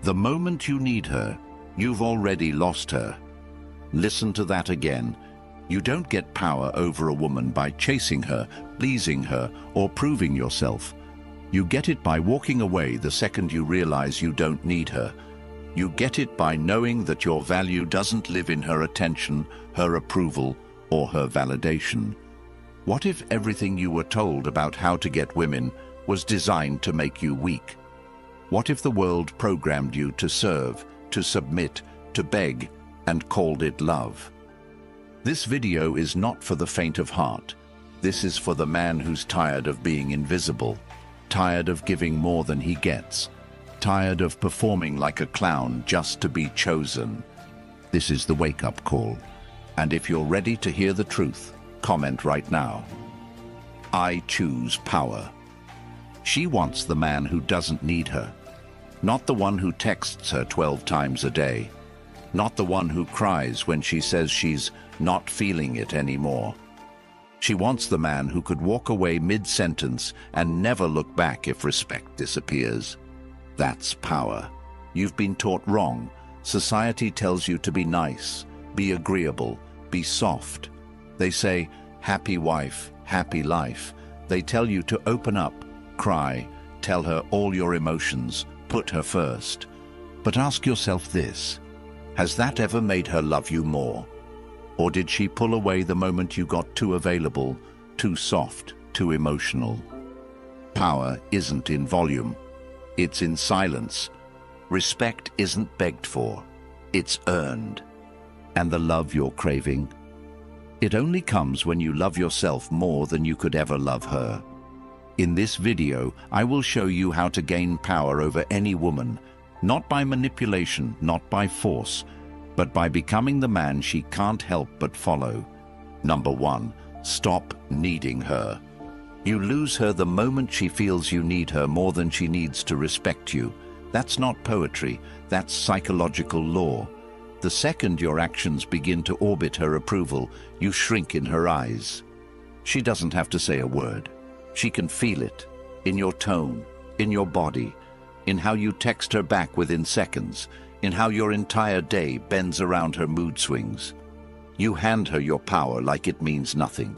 The moment you need her, you've already lost her. Listen to that again. You don't get power over a woman by chasing her, pleasing her, or proving yourself. You get it by walking away the second you realize you don't need her. You get it by knowing that your value doesn't live in her attention, her approval, or her validation. What if everything you were told about how to get women was designed to make you weak? What if the world programmed you to serve, to submit, to beg, and called it love? This video is not for the faint of heart. This is for the man who's tired of being invisible, tired of giving more than he gets, tired of performing like a clown just to be chosen. This is the wake-up call. And if you're ready to hear the truth, comment right now. I choose power. She wants the man who doesn't need her, not the one who texts her 12 times a day, not the one who cries when she says she's not feeling it anymore. She wants the man who could walk away mid-sentence and never look back if respect disappears. That's power. You've been taught wrong. Society tells you to be nice, be agreeable, be soft. They say, happy wife, happy life. They tell you to open up, cry, tell her all your emotions, put her first. But ask yourself this, has that ever made her love you more? Or did she pull away the moment you got too available, too soft, too emotional? Power isn't in volume, it's in silence. Respect isn't begged for, it's earned. And the love you're craving? It only comes when you love yourself more than you could ever love her. In this video, I will show you how to gain power over any woman, not by manipulation, not by force, but by becoming the man she can't help but follow. Number 1, stop needing her. You lose her the moment she feels you need her more than she needs to respect you. That's not poetry, that's psychological law. The second your actions begin to orbit her approval, you shrink in her eyes. She doesn't have to say a word. She can feel it, in your tone, in your body, in how you text her back within seconds, in how your entire day bends around her mood swings. You hand her your power like it means nothing.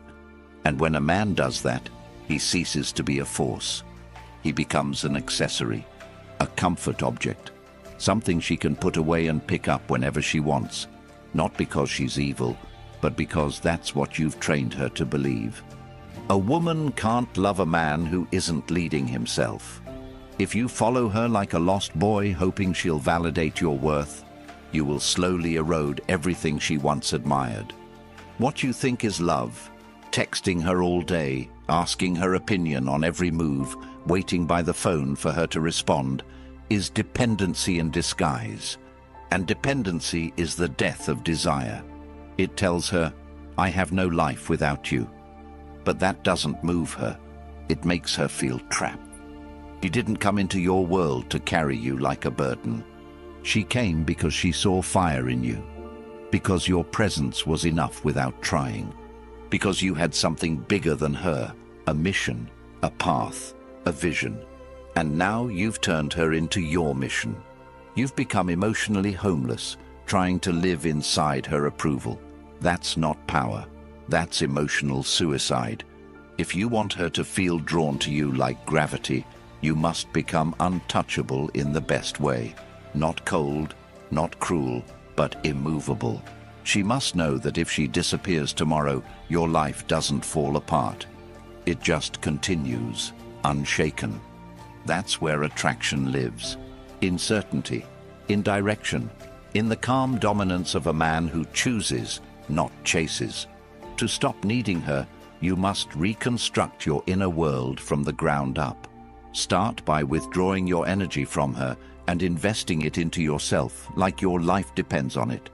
And when a man does that, he ceases to be a force. He becomes an accessory, a comfort object, something she can put away and pick up whenever she wants, not because she's evil, but because that's what you've trained her to believe. A woman can't love a man who isn't leading himself. If you follow her like a lost boy hoping she'll validate your worth, you will slowly erode everything she once admired. What you think is love, texting her all day, asking her opinion on every move, waiting by the phone for her to respond, is dependency in disguise. And dependency is the death of desire. It tells her, I have no life without you. But that doesn't move her. It makes her feel trapped. She didn't come into your world to carry you like a burden. She came because she saw fire in you, because your presence was enough without trying, because you had something bigger than her, a mission, a path, a vision. And now you've turned her into your mission. You've become emotionally homeless, trying to live inside her approval. That's not power. That's emotional suicide. If you want her to feel drawn to you like gravity, you must become untouchable in the best way. Not cold, not cruel, but immovable. She must know that if she disappears tomorrow, your life doesn't fall apart. It just continues, unshaken. That's where attraction lives. In certainty, in direction, in the calm dominance of a man who chooses, not chases. To stop needing her, you must reconstruct your inner world from the ground up. Start by withdrawing your energy from her and investing it into yourself like your life depends on it.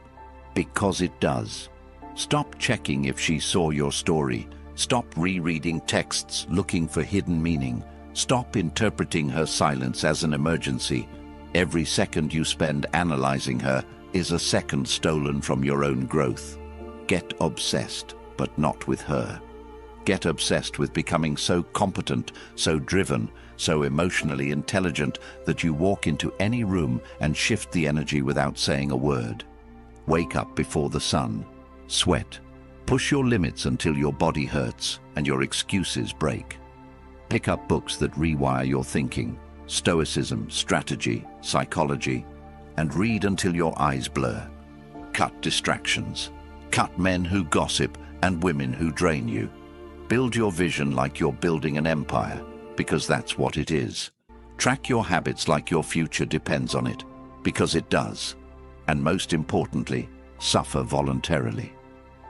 Because it does. Stop checking if she saw your story. Stop rereading texts looking for hidden meaning. Stop interpreting her silence as an emergency. Every second you spend analyzing her is a second stolen from your own growth. Get obsessed, but not with her. Get obsessed with becoming so competent, so driven, so emotionally intelligent that you walk into any room and shift the energy without saying a word. Wake up before the sun. Sweat. Push your limits until your body hurts and your excuses break. Pick up books that rewire your thinking, stoicism, strategy, psychology, and read until your eyes blur. Cut distractions. Cut men who gossip and women who drain you. Build your vision like you're building an empire, because that's what it is. Track your habits like your future depends on it, because it does. And most importantly, suffer voluntarily.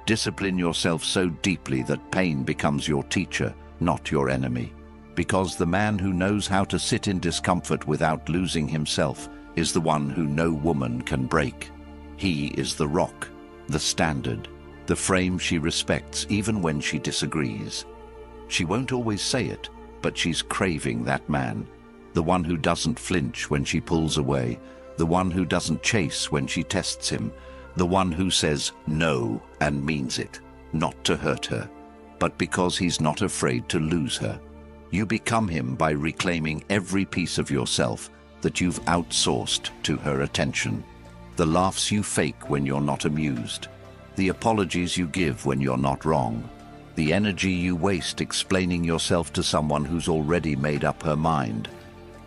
Discipline yourself so deeply that pain becomes your teacher, not your enemy. Because the man who knows how to sit in discomfort without losing himself is the one who no woman can break. He is the rock, the standard, the frame she respects even when she disagrees. She won't always say it, but she's craving that man. The one who doesn't flinch when she pulls away, the one who doesn't chase when she tests him, the one who says no and means it, not to hurt her, but because he's not afraid to lose her. You become him by reclaiming every piece of yourself that you've outsourced to her attention. The laughs you fake when you're not amused, the apologies you give when you're not wrong, the energy you waste explaining yourself to someone who's already made up her mind.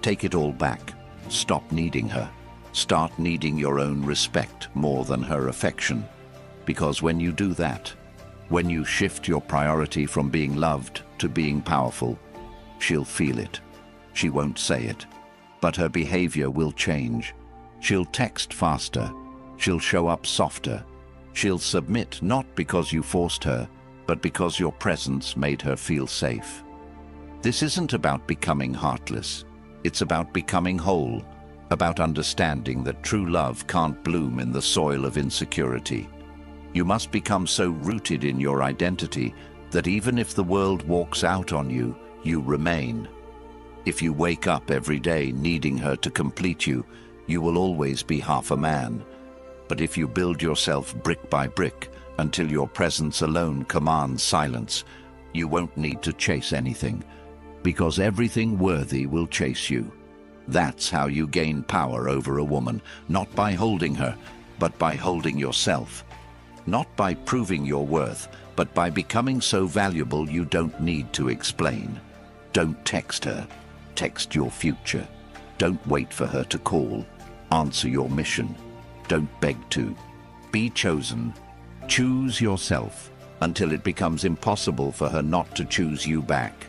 Take it all back. Stop needing her. Start needing your own respect more than her affection. Because when you do that, when you shift your priority from being loved to being powerful, she'll feel it. She won't say it, but her behavior will change. She'll text faster. She'll show up softer. She'll submit not because you forced her, but because your presence made her feel safe. This isn't about becoming heartless. It's about becoming whole, about understanding that true love can't bloom in the soil of insecurity. You must become so rooted in your identity that even if the world walks out on you, you remain. If you wake up every day needing her to complete you, you will always be half a man. But if you build yourself brick by brick until your presence alone commands silence, you won't need to chase anything, because everything worthy will chase you. That's how you gain power over a woman, not by holding her, but by holding yourself. Not by proving your worth, but by becoming so valuable you don't need to explain. Don't text her. Text your future. Don't wait for her to call. Answer your mission. Don't beg to. Be chosen. Choose yourself until it becomes impossible for her not to choose you back.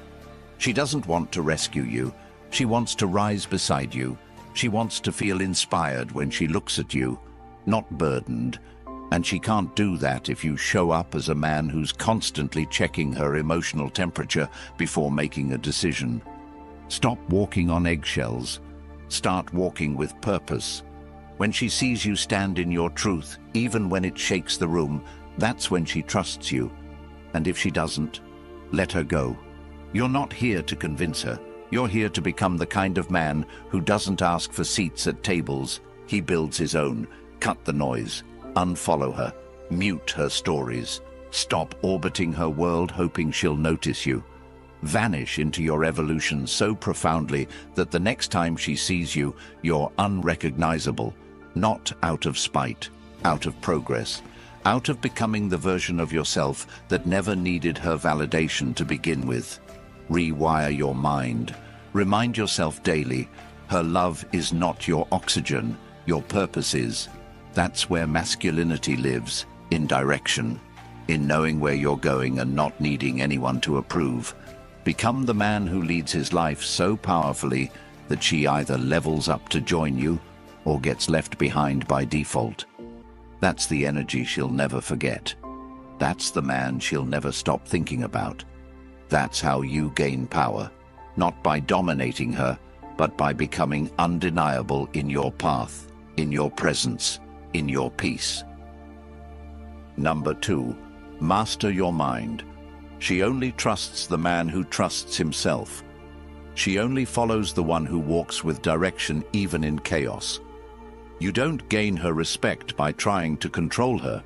She doesn't want to rescue you. She wants to rise beside you. She wants to feel inspired when she looks at you, not burdened. And she can't do that if you show up as a man who's constantly checking her emotional temperature before making a decision. Stop walking on eggshells. Start walking with purpose. When she sees you stand in your truth, even when it shakes the room, that's when she trusts you. And if she doesn't, let her go. You're not here to convince her. You're here to become the kind of man who doesn't ask for seats at tables. He builds his own. Cut the noise. Unfollow her. Mute her stories. Stop orbiting her world hoping she'll notice you. Vanish into your evolution so profoundly that the next time she sees you, you're unrecognizable. Not out of spite, out of progress, out of becoming the version of yourself that never needed her validation to begin with. Rewire your mind. Remind yourself daily, her love is not your oxygen, your purpose is. That's where masculinity lives, in direction, in knowing where you're going and not needing anyone to approve. Become the man who leads his life so powerfully that she either levels up to join you or gets left behind by default. That's the energy she'll never forget. That's the man she'll never stop thinking about. That's how you gain power, not by dominating her, but by becoming undeniable in your path, in your presence, in your peace. Number 2, master your mind. She only trusts the man who trusts himself. She only follows the one who walks with direction even in chaos. You don't gain her respect by trying to control her.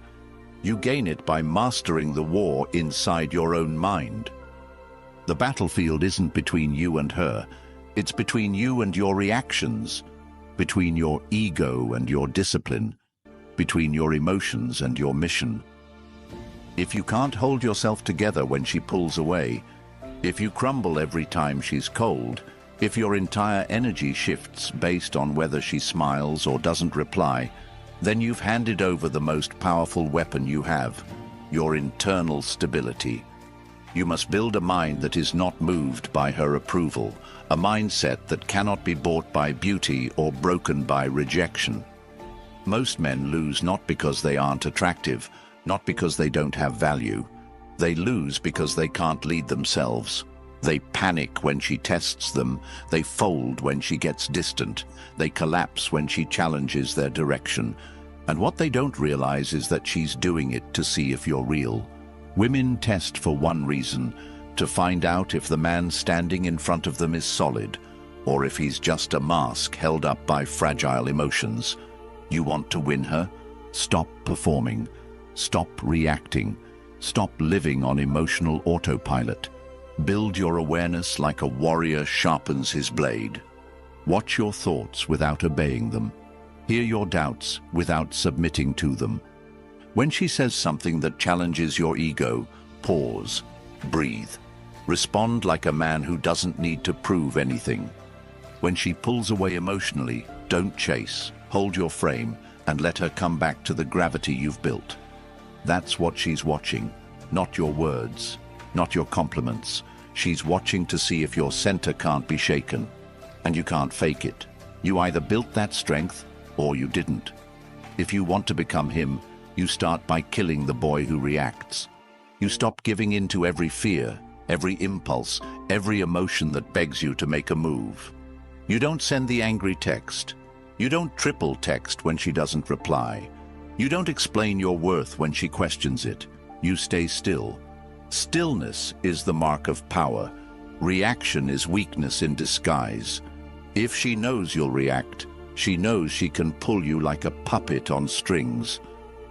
You gain it by mastering the war inside your own mind. The battlefield isn't between you and her. It's between you and your reactions, between your ego and your discipline, between your emotions and your mission. If you can't hold yourself together when she pulls away, if you crumble every time she's cold, if your entire energy shifts based on whether she smiles or doesn't reply, then you've handed over the most powerful weapon you have, your internal stability. You must build a mind that is not moved by her approval, a mindset that cannot be bought by beauty or broken by rejection. Most men lose not because they aren't attractive, not because they don't have value. They lose because they can't lead themselves. They panic when she tests them. They fold when she gets distant. They collapse when she challenges their direction. And what they don't realize is that she's doing it to see if you're real. Women test for one reason, to find out if the man standing in front of them is solid, or if he's just a mask held up by fragile emotions. You want to win her? Stop performing. Stop reacting. Stop living on emotional autopilot. Build your awareness like a warrior sharpens his blade. Watch your thoughts without obeying them. Hear your doubts without submitting to them. When she says something that challenges your ego, pause, breathe. Respond like a man who doesn't need to prove anything. When she pulls away emotionally, don't chase. Hold your frame and let her come back to the gravity you've built. That's what she's watching, not your words, not your compliments. She's watching to see if your center can't be shaken. And you can't fake it. You either built that strength or you didn't. If you want to become him, you start by killing the boy who reacts. You stop giving in to every fear, every impulse, every emotion that begs you to make a move. You don't send the angry text. You don't triple text when she doesn't reply. You don't explain your worth when she questions it. You stay still. Stillness is the mark of power. Reaction is weakness in disguise. If she knows you'll react, she knows she can pull you like a puppet on strings.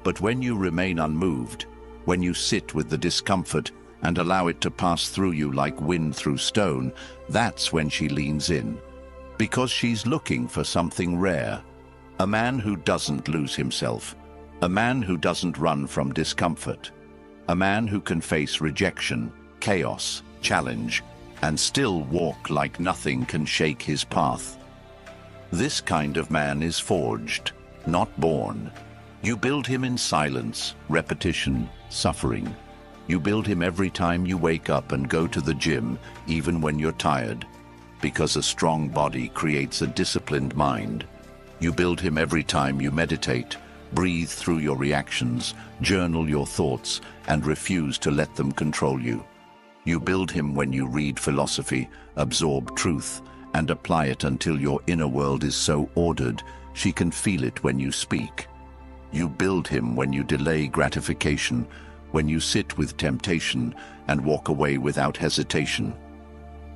But when you remain unmoved, when you sit with the discomfort and allow it to pass through you like wind through stone, that's when she leans in. Because she's looking for something rare. A man who doesn't lose himself. A man who doesn't run from discomfort. A man who can face rejection, chaos, challenge, and still walk like nothing can shake his path. This kind of man is forged, not born. You build him in silence, repetition, suffering. You build him every time you wake up and go to the gym, even when you're tired. Because a strong body creates a disciplined mind. You build him every time you meditate, breathe through your reactions, journal your thoughts, and refuse to let them control you. You build him when you read philosophy, absorb truth, and apply it until your inner world is so ordered she can feel it when you speak. You build him when you delay gratification, when you sit with temptation and walk away without hesitation.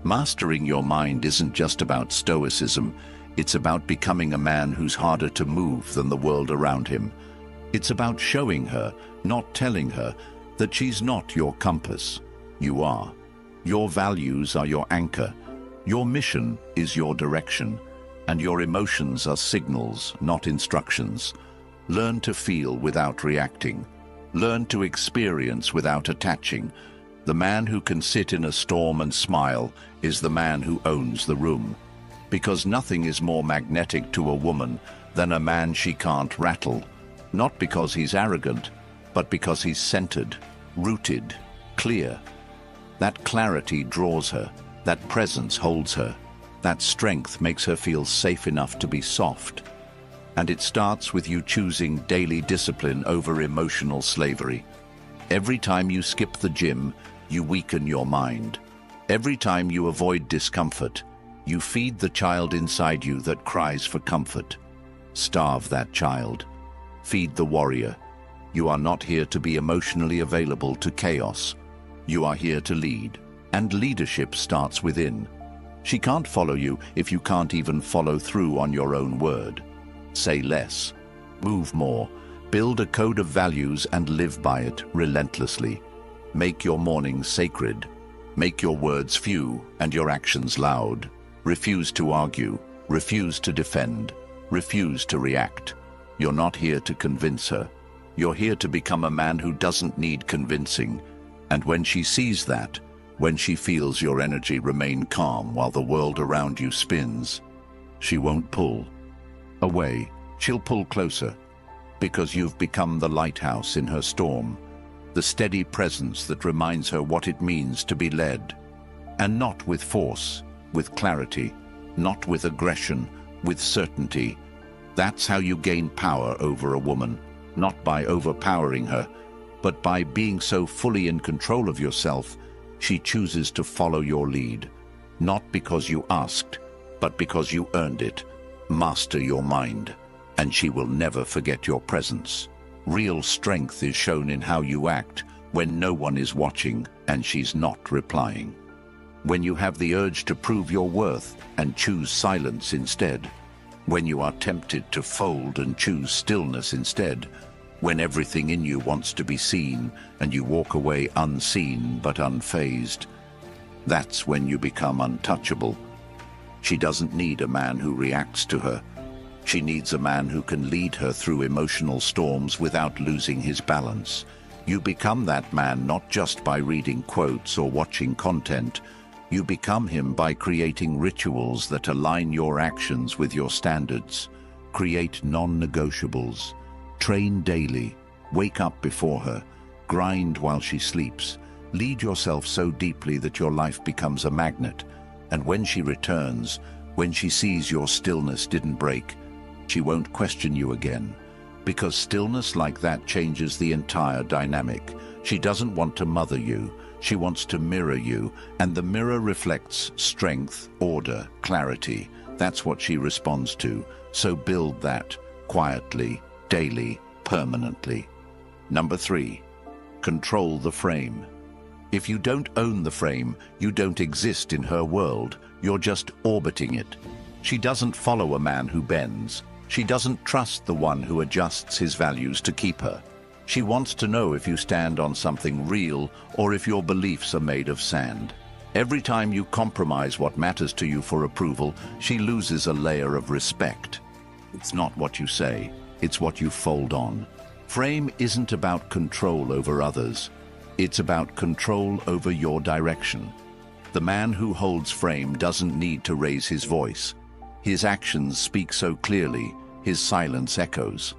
Mastering your mind isn't just about stoicism, it's about becoming a man who's harder to move than the world around him. It's about showing her, not telling her, that she's not your compass. You are. Your values are your anchor. Your mission is your direction. And your emotions are signals, not instructions. Learn to feel without reacting. Learn to experience without attaching. The man who can sit in a storm and smile is the man who owns the room. Because nothing is more magnetic to a woman than a man she can't rattle. Not because he's arrogant, but because he's centered, rooted, clear. That clarity draws her. That presence holds her. That strength makes her feel safe enough to be soft. And it starts with you choosing daily discipline over emotional slavery. Every time you skip the gym, you weaken your mind. Every time you avoid discomfort, you feed the child inside you that cries for comfort. Starve that child. Feed the warrior. You are not here to be emotionally available to chaos. You are here to lead. And leadership starts within. She can't follow you if you can't even follow through on your own word. Say less. Move more. Build a code of values and live by it relentlessly. Make your mornings sacred. Make your words few and your actions loud. Refuse to argue, refuse to defend, refuse to react. You're not here to convince her. You're here to become a man who doesn't need convincing. And when she sees that, when she feels your energy remain calm while the world around you spins, she won't pull away, she'll pull closer, because you've become the lighthouse in her storm, the steady presence that reminds her what it means to be led. And not with force, with clarity, not with aggression, with certainty. That's how you gain power over a woman, not by overpowering her, but by being so fully in control of yourself, she chooses to follow your lead, not because you asked, but because you earned it. Master your mind, and she will never forget your presence. Real strength is shown in how you act when no one is watching and she's not replying. When you have the urge to prove your worth and choose silence instead. When you are tempted to fold and choose stillness instead. When everything in you wants to be seen and you walk away unseen but unfazed. That's when you become untouchable. She doesn't need a man who reacts to her. She needs a man who can lead her through emotional storms without losing his balance. You become that man not just by reading quotes or watching content. You become him by creating rituals that align your actions with your standards. Create non-negotiables. Train daily. Wake up before her. Grind while she sleeps. Lead yourself so deeply that your life becomes a magnet. And when she returns, when she sees your stillness didn't break, she won't question you again. Because stillness like that changes the entire dynamic. She doesn't want to mother you. She wants to mirror you, and the mirror reflects strength, order, clarity. That's what she responds to. So build that, quietly, daily, permanently. Number 3, control the frame. If you don't own the frame, you don't exist in her world. You're just orbiting it. She doesn't follow a man who bends. She doesn't trust the one who adjusts his values to keep her. She wants to know if you stand on something real or if your beliefs are made of sand. Every time you compromise what matters to you for approval, she loses a layer of respect. It's not what you say, it's what you fold on. Frame isn't about control over others. It's about control over your direction. The man who holds frame doesn't need to raise his voice. His actions speak so clearly, his silence echoes.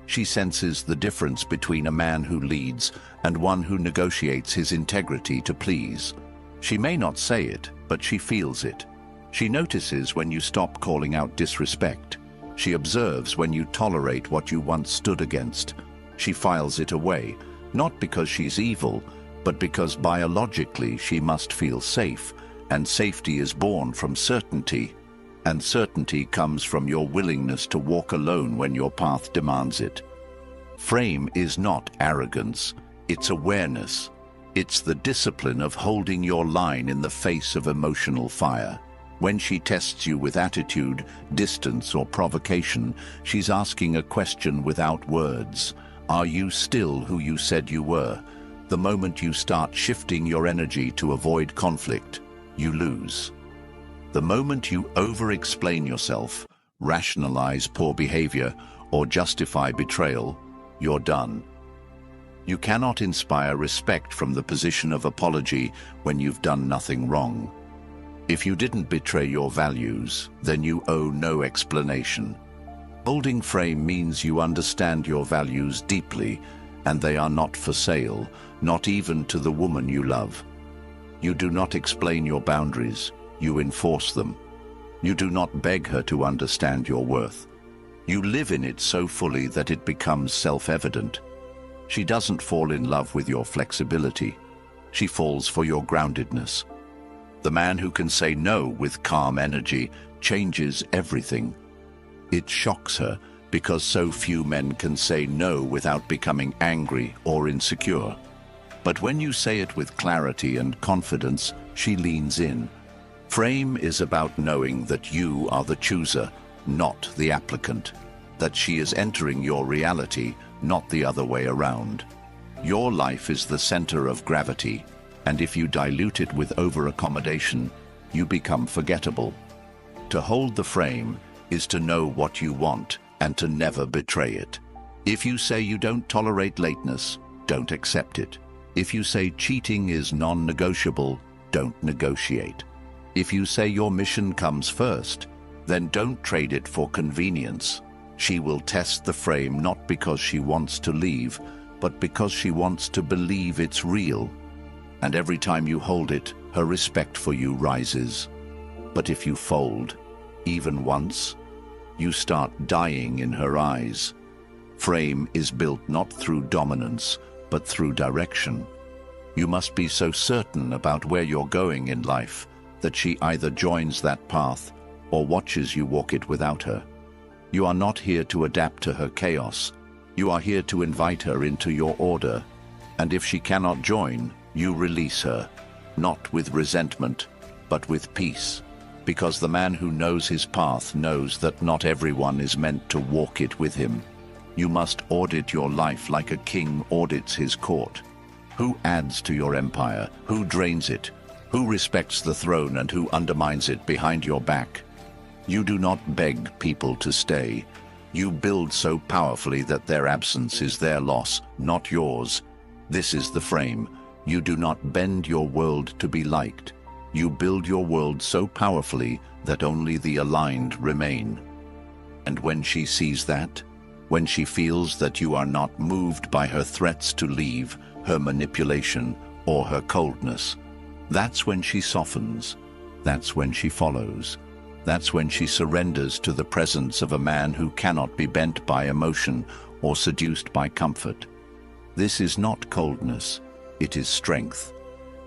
She senses the difference between a man who leads and one who negotiates his integrity to please. She may not say it, but she feels it. She notices when you stop calling out disrespect. She observes when you tolerate what you once stood against. She files it away, not because she's evil, but because biologically she must feel safe, and safety is born from certainty. And certainty comes from your willingness to walk alone when your path demands it. Frame is not arrogance, it's awareness. It's the discipline of holding your line in the face of emotional fire. When she tests you with attitude, distance, or provocation, she's asking a question without words. Are you still who you said you were? The moment you start shifting your energy to avoid conflict, you lose. The moment you over-explain yourself, rationalize poor behavior, or justify betrayal, you're done. You cannot inspire respect from the position of apology when you've done nothing wrong. If you didn't betray your values, then you owe no explanation. Holding frame means you understand your values deeply, and they are not for sale, not even to the woman you love. You do not explain your boundaries, you enforce them. You do not beg her to understand your worth. You live in it so fully that it becomes self-evident. She doesn't fall in love with your flexibility. She falls for your groundedness. The man who can say no with calm energy changes everything. It shocks her because so few men can say no without becoming angry or insecure. But when you say it with clarity and confidence, she leans in. Frame is about knowing that you are the chooser, not the applicant. That she is entering your reality, not the other way around. Your life is the center of gravity, and if you dilute it with over-accommodation, you become forgettable. To hold the frame is to know what you want and to never betray it. If you say you don't tolerate lateness, don't accept it. If you say cheating is non-negotiable, don't negotiate. If you say your mission comes first, then don't trade it for convenience. She will test the frame not because she wants to leave, but because she wants to believe it's real. And every time you hold it, her respect for you rises. But if you fold, even once, you start dying in her eyes. Frame is built not through dominance, but through direction. You must be so certain about where you're going in life that she either joins that path or watches you walk it without her. You are not here to adapt to her chaos. You are here to invite her into your order. And if she cannot join, you release her, not with resentment, but with peace. Because the man who knows his path knows that not everyone is meant to walk it with him. You must audit your life like a king audits his court. Who adds to your empire? Who drains it? Who respects the throne and who undermines it behind your back? You do not beg people to stay. You build so powerfully that their absence is their loss, not yours. This is the frame. You do not bend your world to be liked. You build your world so powerfully that only the aligned remain. And when she sees that, when she feels that you are not moved by her threats to leave, her manipulation, or her coldness, that's when she softens. That's when she follows. That's when she surrenders to the presence of a man who cannot be bent by emotion or seduced by comfort. This is not coldness, it is strength.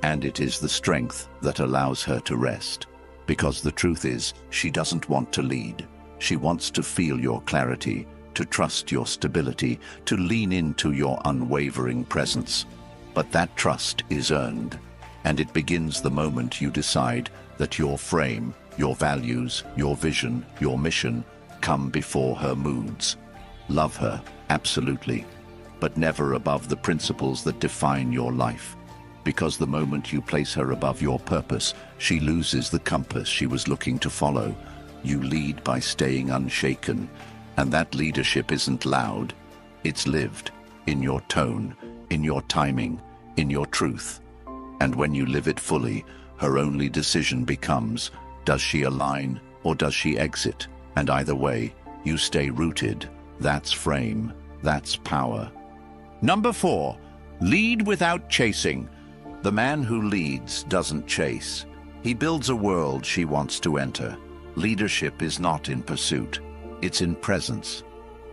And it is the strength that allows her to rest. Because the truth is, she doesn't want to lead. She wants to feel your clarity, to trust your stability, to lean into your unwavering presence. But that trust is earned, and it begins the moment you decide that your frame, your values, your vision, your mission come before her moods. Love her, absolutely, but never above the principles that define your life. Because the moment you place her above your purpose, she loses the compass she was looking to follow. You lead by staying unshaken, and that leadership isn't loud. It's lived, in your tone, in your timing, in your truth. And when you live it fully, her only decision becomes, does she align or does she exit? And either way, you stay rooted. That's frame, that's power. Number 4, lead without chasing. The man who leads doesn't chase. He builds a world she wants to enter. Leadership is not in pursuit. It's in presence.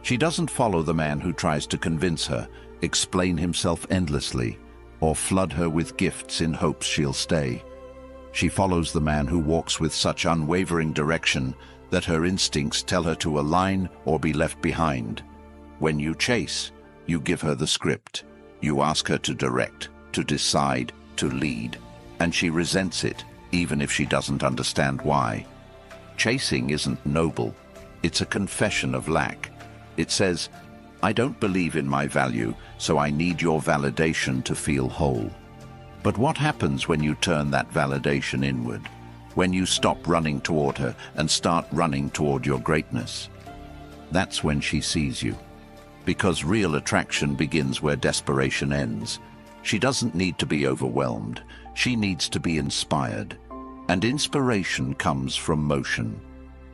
She doesn't follow the man who tries to convince her, explain himself endlessly, or flood her with gifts in hopes she'll stay. She follows the man who walks with such unwavering direction that her instincts tell her to align or be left behind. When you chase, you give her the script. You ask her to direct, to decide, to lead, and she resents it, even if she doesn't understand why. Chasing isn't noble. It's a confession of lack. It says, I don't believe in my value, so I need your validation to feel whole. But what happens when you turn that validation inward? When you stop running toward her and start running toward your greatness? That's when she sees you. Because real attraction begins where desperation ends. She doesn't need to be overwhelmed. She needs to be inspired. And inspiration comes from motion.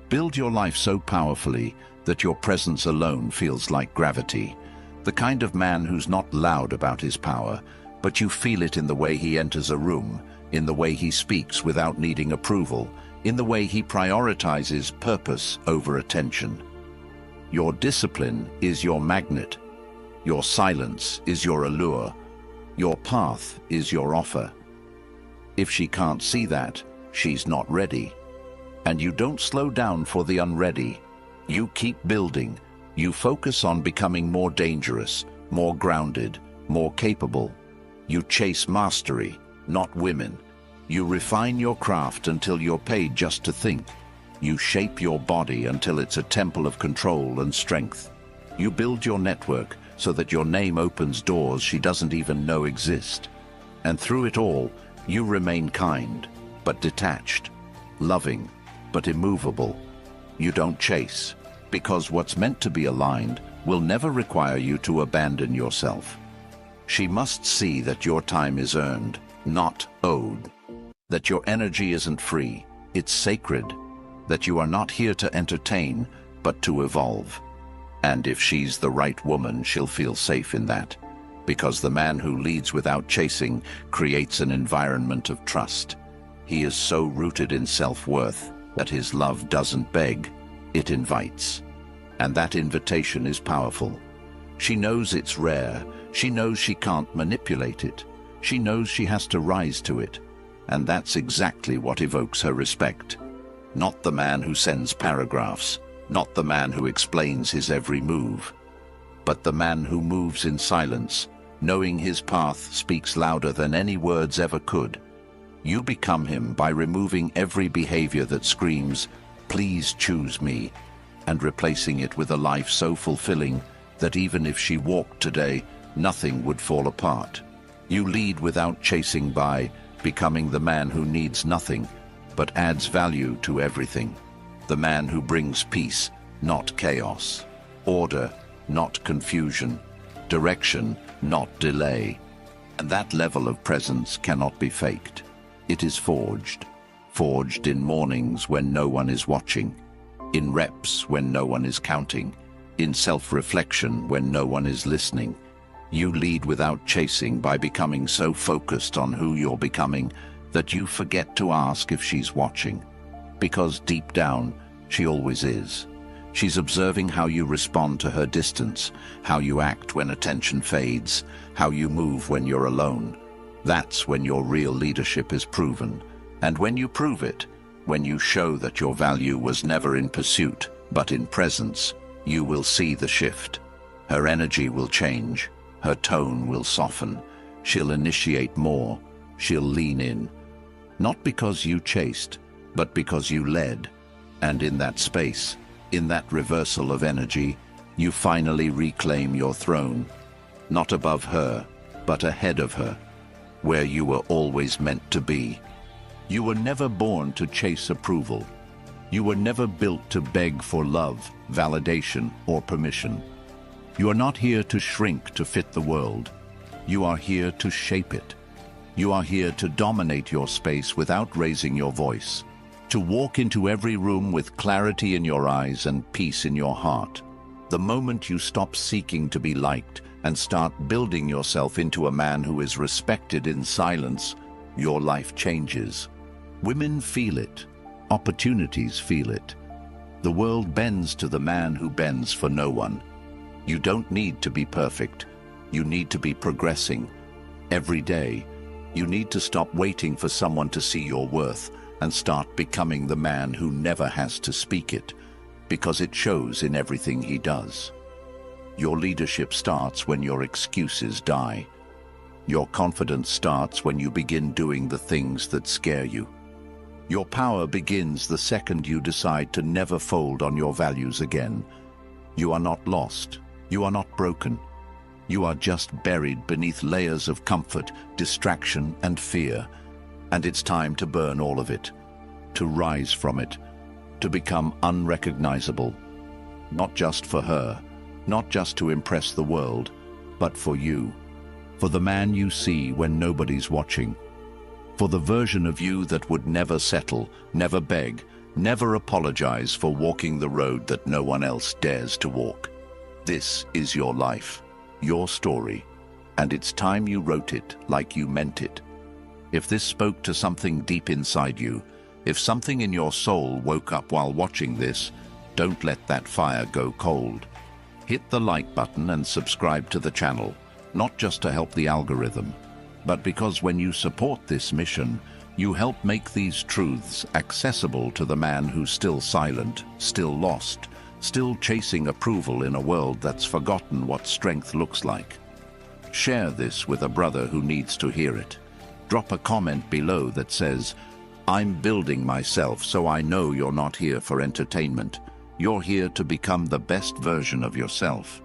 Build your life so powerfully that your presence alone feels like gravity. The kind of man who's not loud about his power, but you feel it in the way he enters a room, in the way he speaks without needing approval, in the way he prioritizes purpose over attention. Your discipline is your magnet. Your silence is your allure. Your path is your offer. If she can't see that, she's not ready. And you don't slow down for the unready. You keep building. You focus on becoming more dangerous, more grounded, more capable. You chase mastery, not women. You refine your craft until you're paid just to think. You shape your body until it's a temple of control and strength. You build your network so that your name opens doors she doesn't even know exist. And through it all, you remain kind, but detached, loving, but immovable. You don't chase, because what's meant to be aligned will never require you to abandon yourself. She must see that your time is earned, not owed. That your energy isn't free, it's sacred. That you are not here to entertain, but to evolve. And if she's the right woman, she'll feel safe in that. Because the man who leads without chasing creates an environment of trust. He is so rooted in self-worth that his love doesn't beg, it invites. And that invitation is powerful. She knows it's rare. She knows she can't manipulate it. She knows she has to rise to it. And that's exactly what evokes her respect. Not the man who sends paragraphs, not the man who explains his every move, but the man who moves in silence, knowing his path speaks louder than any words ever could. You become him by removing every behavior that screams, "Please choose me," and replacing it with a life so fulfilling that even if she walked today, nothing would fall apart. You lead without chasing by, becoming the man who needs nothing, but adds value to everything. The man who brings peace, not chaos. Order, not confusion. Direction, not delay. And that level of presence cannot be faked. It is forged. Forged in mornings when no one is watching. In reps when no one is counting. In self-reflection when no one is listening. You lead without chasing by becoming so focused on who you're becoming that you forget to ask if she's watching. Because deep down, she always is. She's observing how you respond to her distance, how you act when attention fades, how you move when you're alone. That's when your real leadership is proven. And when you prove it, when you show that your value was never in pursuit, but in presence, you will see the shift. Her energy will change. Her tone will soften. She'll initiate more. She'll lean in. Not because you chased, but because you led. And in that space, in that reversal of energy, you finally reclaim your throne. Not above her, but ahead of her, where you were always meant to be. You were never born to chase approval. You were never built to beg for love, validation, or permission. You are not here to shrink to fit the world. You are here to shape it. You are here to dominate your space without raising your voice. To walk into every room with clarity in your eyes and peace in your heart. The moment you stop seeking to be liked and start building yourself into a man who is respected in silence, your life changes. Women feel it. Opportunities feel it. The world bends to the man who bends for no one. You don't need to be perfect. You need to be progressing. Every day, you need to stop waiting for someone to see your worth and start becoming the man who never has to speak it, because it shows in everything he does. Your leadership starts when your excuses die. Your confidence starts when you begin doing the things that scare you. Your power begins the second you decide to never fold on your values again. You are not lost. You are not broken. You are just buried beneath layers of comfort, distraction, and fear. And it's time to burn all of it, to rise from it, to become unrecognizable. Not just for her, not just to impress the world, but for you. For the man you see when nobody's watching. For the version of you that would never settle, never beg, never apologize for walking the road that no one else dares to walk. This is your life, your story, and it's time you wrote it like you meant it. If this spoke to something deep inside you, if something in your soul woke up while watching this, don't let that fire go cold. Hit the like button and subscribe to the channel, not just to help the algorithm, but because when you support this mission, you help make these truths accessible to the man who's still silent, still lost, still chasing approval in a world that's forgotten what strength looks like. Share this with a brother who needs to hear it. Drop a comment below that says, "I'm building myself so I know you're not here for entertainment. You're here to become the best version of yourself."